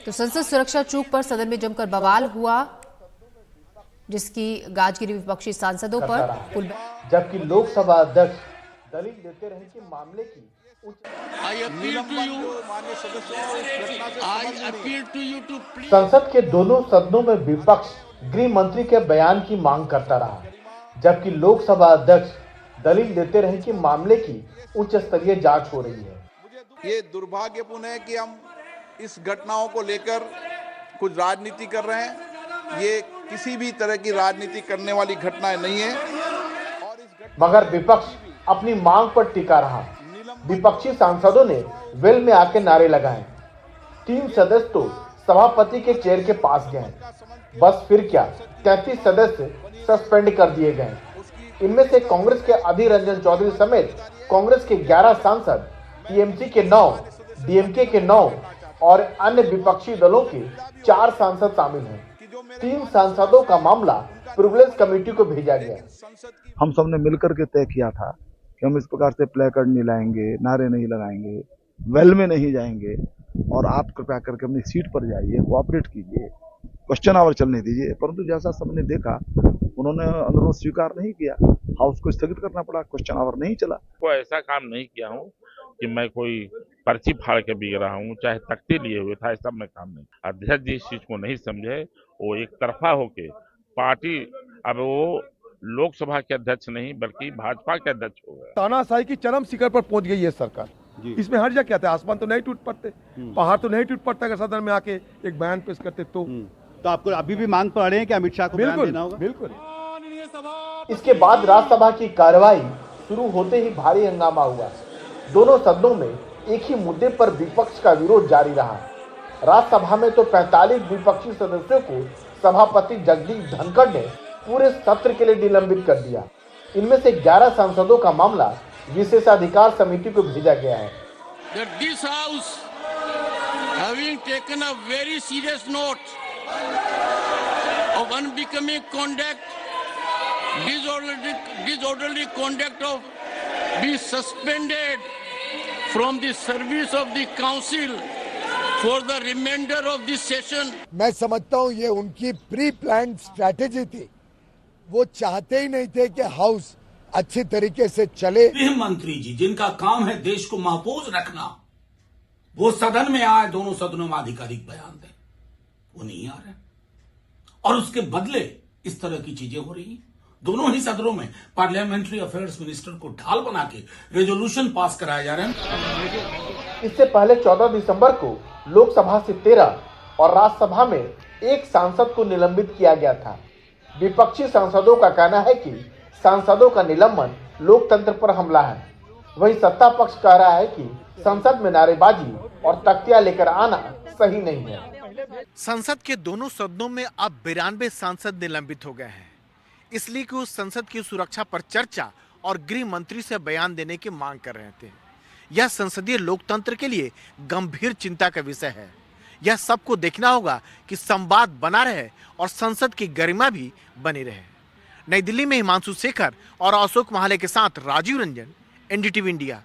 तो संसद सुरक्षा चूक पर सदन में जमकर बवाल हुआ, जिसकी गाज गिरी विपक्षी सांसदों पर। जबकि लोकसभा अध्यक्ष दलील देते रहे कि मामले की संसद के दोनों सदनों में विपक्ष गृह मंत्री के बयान की मांग करता रहा, जबकि लोकसभा अध्यक्ष दलील देते रहे कि मामले की उच्च स्तरीय जांच हो रही है। ये दुर्भाग्यपूर्ण है कि हम इस घटनाओं को लेकर कुछ राजनीति कर रहे हैं। ये किसी भी तरह की राजनीति करने वाली घटनाएं नहीं है। और मगर विपक्ष अपनी मांग पर टिका रहा। विपक्षी सांसदों ने वेल में आके नारे लगाए। 3 सदस्य तो सभापति के चेयर के पास गए। बस फिर क्या, 33 सदस्य सस्पेंड कर दिए गए। इनमें से कांग्रेस के अधीर रंजन चौधरी समेत कांग्रेस के 11 सांसद, टीएमसी के 9, डीएमके के 9 और अन्य विपक्षी दलों के 4 सांसद शामिल हैं। 3 सांसदों का मामला प्रिविलेज कमेटी को भेजा गया। हम सबने मिलकर के तय किया था कि हम इस प्रकार से प्लेकार्ड नहीं लाएंगे, नारे नहीं लगाएंगे, वेल में नहीं जाएंगे और आप कृपया करके अपनी सीट पर जाइए, कोऑपरेट कीजिए, क्वेश्चन आवर चलने दीजिए। परंतु जैसा सबने देखा, उन्होंने अनुरोध स्वीकार नहीं किया, हाउस को स्थगित करना पड़ा, क्वेश्चन आवर नहीं चला। कोई ऐसा काम नहीं किया हूँ कि मैं कोई पर्ची फाड़ के बिक रहा हूँ, चाहे तख्ती लिए हुए था, ऐसा मैं काम नहीं। अध्यक्ष जी इस चीज को नहीं समझे, वो एक तरफा होके पार्टी, अब वो लोकसभा के अध्यक्ष नहीं बल्कि भाजपा के अध्यक्ष हो गए। तानाशाही की चरम शिखर पर पहुंच गई है सरकार। इसमें हर्जा क्या था? आसमान तो नहीं टूट पड़ते, पहाड़ तो नहीं टूट पड़ता अगर सदन में आके एक बयान पेश करते तो आपको अभी भी मांग पड़ रहे हैं कि अमित शाह को बयान देना होगा? बिल्कुल। इसके बाद राज्यसभा की कार्रवाई शुरू होते ही भारी हंगामा हुआ। दोनों सदनों में एक ही मुद्दे पर विपक्ष का विरोध जारी रहा। राज्यसभा में तो 45 विपक्षी सदस्यों को सभापति जगदीप धनखड़ ने पूरे सत्र के लिए निलंबित कर दिया। इनमें से 11 सांसदों का मामला विशेषाधिकार समिति को भेजा गया है। This house having taken a very serious note of unbecoming conduct, disorderly conduct of be suspended from the service of the council for the remainder of this session. मैं समझता हूँ ये उनकी प्री प्लान स्ट्रैटेजी थी। वो चाहते ही नहीं थे कि हाउस अच्छी तरीके से चले। गृह मंत्री जी जिनका काम है देश को महफूज रखना, वो सदन में आए, दोनों सदनों में आधिकारिक बयान दें, वो नहीं आ रहे और उसके बदले इस तरह की चीजें हो रही हैं। दोनों ही सदनों में पार्लियामेंट्री अफेयर्स मिनिस्टर को ढाल बना के रेजोल्यूशन पास कराए जा रहे हैं। इससे पहले 14 दिसंबर को लोकसभा से 13 और राज्यसभा में 1 सांसद को निलंबित किया गया था। विपक्षी सांसदों का कहना है कि सांसदों का निलंबन लोकतंत्र पर हमला है। वहीं सत्ता पक्ष कह रहा है कि संसद में नारेबाजी और तख्तियां लेकर आना सही नहीं है। संसद के दोनों सदनों में अब 92 सांसद निलंबित हो गए हैं, इसलिए कि उस संसद की सुरक्षा पर चर्चा और गृह मंत्री से बयान देने की मांग कर रहे थे। यह संसदीय लोकतंत्र के लिए गंभीर चिंता का विषय है। यह सबको देखना होगा कि संवाद बना रहे और संसद की गरिमा भी बनी रहे। नई दिल्ली में हिमांशु शेखर और अशोक महाले के साथ राजीव रंजन, एनडीटीवी इंडिया।